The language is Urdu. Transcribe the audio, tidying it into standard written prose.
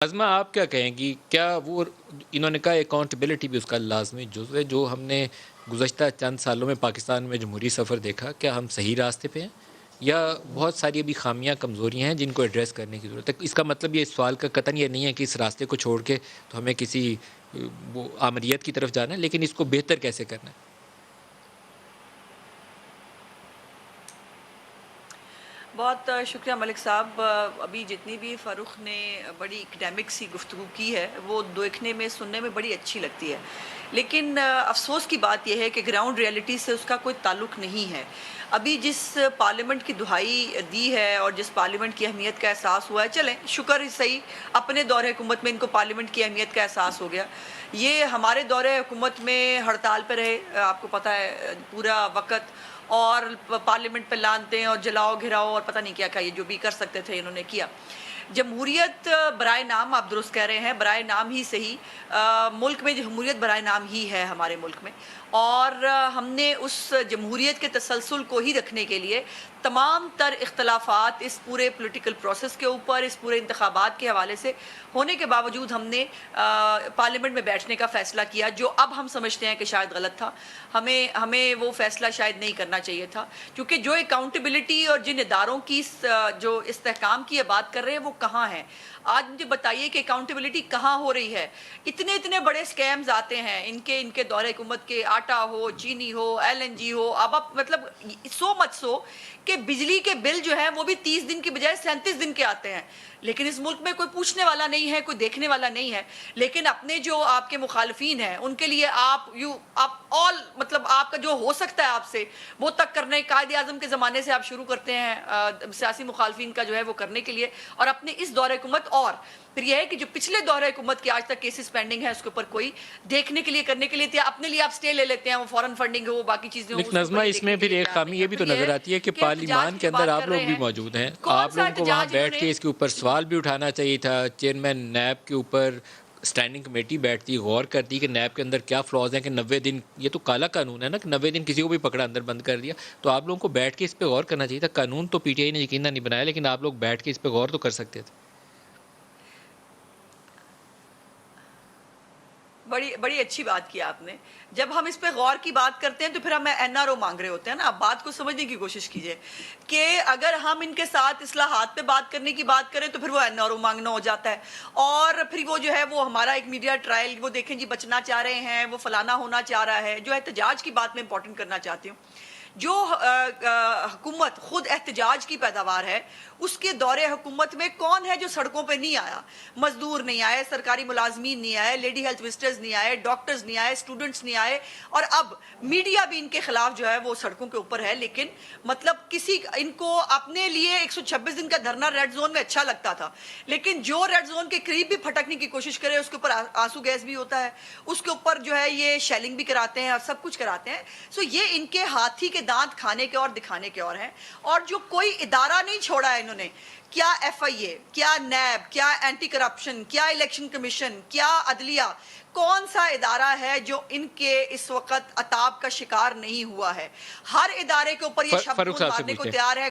ناظمہ آپ کیا کہیں گی؟ کیا وہ انہوں نے کہا اکاؤنٹیبلٹی بھی اس کا لازمی جزو ہے، جو ہم نے گزشتہ چند سالوں میں پاکستان میں جمہوری سفر دیکھا، کیا ہم صحیح راستے پہ ہیں یا بہت ساری ابھی خامیاں کمزوریاں ہیں جن کو ایڈریس کرنے کی ضرورت ہے؟ اس کا مطلب یہ سوال کا قطعاً یہ نہیں ہے کہ اس راستے کو چھوڑ کے تو ہمیں کسی وہ آمریت کی طرف جانا ہے، لیکن اس کو بہتر کیسے کرنا ہے؟ بہت شکریہ ملک صاحب. ابھی جتنی بھی فاروق نے بڑی اکیڈیمک سی گفتگو کی ہے وہ دیکھنے میں سننے میں بڑی اچھی لگتی ہے، لیکن افسوس کی بات یہ ہے کہ گراؤنڈ ریئلٹی سے اس کا کوئی تعلق نہیں ہے. ابھی جس پارلیمنٹ کی دہائی دی ہے اور جس پارلیمنٹ کی اہمیت کا احساس ہوا ہے، چلیں شکر ہی صحیح اپنے دور حکومت میں ان کو پارلیمنٹ کی اہمیت کا احساس ہو گیا. یہ ہمارے دور حکومت میں ہڑتال پہ رہے، آپ کو پتہ ہے پورا وقت، اور پارلیمنٹ پہ لانتے ہیں اور جلاؤ گھراؤ اور پتہ نہیں کیا کیا، یہ جو بھی کر سکتے تھے انہوں نے کیا. جمہوریت برائے نام، آپ درست کہہ رہے ہیں، برائے نام ہی صحیح، ملک میں جمہوریت برائے نام ہی ہے ہمارے ملک میں، اور ہم نے اس جمہوریت کے تسلسل کو ہی رکھنے کے لیے تمام تر اختلافات اس پورے پولیٹیکل پروسیس کے اوپر، اس پورے انتخابات کے حوالے سے ہونے کے باوجود ہم نے پارلیمنٹ میں بیٹھنے کا فیصلہ کیا، جو اب ہم سمجھتے ہیں کہ شاید غلط تھا. ہمیں وہ فیصلہ شاید نہیں کرنا چاہیے تھا، کیونکہ جو اکاؤنٹیبلٹی اور جن اداروں کی جو استحکام کی بات کر رہے ہیں وہ کہاں ہیں؟ آج مجھے بتائیے کہ اکاؤنٹیبلٹی کہاں ہو رہی ہے؟ اتنے بڑے سکیمز آتے ہیں ان کے دور حکومت کے، آٹا ہو، چینی ہو، LNG ہو، اب مطلب سو مچ سو کہ بجلی کے بل جو ہیں وہ بھی 30 دن کی بجائے 37 دن کے آتے ہیں. لیکن اس ملک میں کوئی پوچھنے والا نہیں ہے، کوئی دیکھنے والا نہیں ہے. لیکن اپنے جو آپ کے مخالفین ہیں ان کے لیے آپ مطلب آپ کا جو ہو سکتا ہے آپ سے وہ تک کرنے، قائد اعظم کے زمانے سے آپ شروع کرتے ہیں سیاسی مخالفین کا جو ہے وہ کرنے کے لیے، اور اپنے اس دور حکومت، اور پھر یہ ہے کہ جو پچھلے دور حکومت کے آج تک کیسز پینڈنگ ہیں اس کے اوپر کوئی دیکھنے کے لیے کرنے کے لیے اپنے لیے آپ سٹے لے لیتے ہیں، وہ فورن فنڈنگ ہو، وہ باقی چیزیں ہوں، لیکن اس کے اوپر نظمہ یہ اس میں دیکھنے کے پھر لیے ایک تیار خامی نہیں یہ ہے. بھی پھر تو یہ ہے نظر آتی ہے کہ کہ احتجاج پارلیمان کی کے جو اندر بات آپ کر لوگ رہے بھی ہیں، موجود ہیں، کون آپ سا لوگوں کو وہاں احتجاج انہوں بیٹھ نے؟ کے اس کے اوپر سوال بھی اٹھانا چاہیے تھا. چیئرمین نیب کے اوپر اسٹینڈنگ کمیٹی بیٹھتی، غور کرتی کہ نیب کے اندر کیا فلاز ہیں، کہ 90 دن، یہ تو کالا قانون ہے نا، کہ 90 دن کسی کو بھی پکڑا اندر بند کر دیا. تو آپ لوگوں کو بیٹھ کے اس پہ غور کرنا چاہیے تھا. قانون تو PTI نے یقیناً نہیں بنایا، لیکن آپ لوگ بیٹھ کے اس پہ غور تو کر سکتے تھے. بڑی اچھی بات کی آپ نے. جب ہم اس پہ غور کی بات کرتے ہیں تو پھر ہم NRO مانگ رہے ہوتے ہیں نا. آپ بات کو سمجھنے کی کوشش کیجئے کہ اگر ہم ان کے ساتھ اصلاحات پہ بات کرنے کی بات کریں تو پھر وہ NRO مانگنا ہو جاتا ہے، اور پھر وہ جو ہے وہ ہمارا ایک میڈیا ٹرائل، وہ دیکھیں جی بچنا چاہ رہے ہیں، وہ فلانا ہونا چاہ رہا ہے. جو احتجاج کی بات میں امپورٹنٹ کرنا چاہتی ہوں، جو حکومت خود احتجاج کی پیداوار ہے، اس کے دور حکومت میں کون ہے جو سڑکوں پہ نہیں آیا؟ مزدور نہیں آئے، سرکاری ملازمین نہیں آئے، لیڈی ہیلتھ وزٹرز نہیں آئے، ڈاکٹرز نہیں آئے، اسٹوڈنٹس نہیں آئے، اور اب میڈیا بھی ان کے خلاف جو ہے وہ سڑکوں کے اوپر ہے. لیکن مطلب ان کو اپنے لیے 126 دن کا دھرنا ریڈ زون میں اچھا لگتا تھا، لیکن جو ریڈ زون کے قریب بھی پھٹکنے کی کوشش کرے اس کے اوپر آنسو گیس بھی ہوتا ہے، اس کے اوپر جو ہے یہ شیلنگ بھی کراتے ہیں اور سب کچھ کراتے ہیں. سو یہ ان کے ہاتھی کے دانت کھانے کے اور دکھانے کے اور ہیں. اور جو کوئی ادارہ نہیں چھوڑا ہے انہوں نے، کیا FIA، کیا نیب، کیا اینٹی کرپشن، کیا الیکشن کمیشن، کیا عدلیہ، کون سا ادارہ ہے جو ان کے اس وقت عطاب کا شکار نہیں ہوا ہے؟ ہر ادارے کے اوپر یہ شب فاروق خون صاحب سے مارنے کو پوچھتے ہیں. تیار ہے.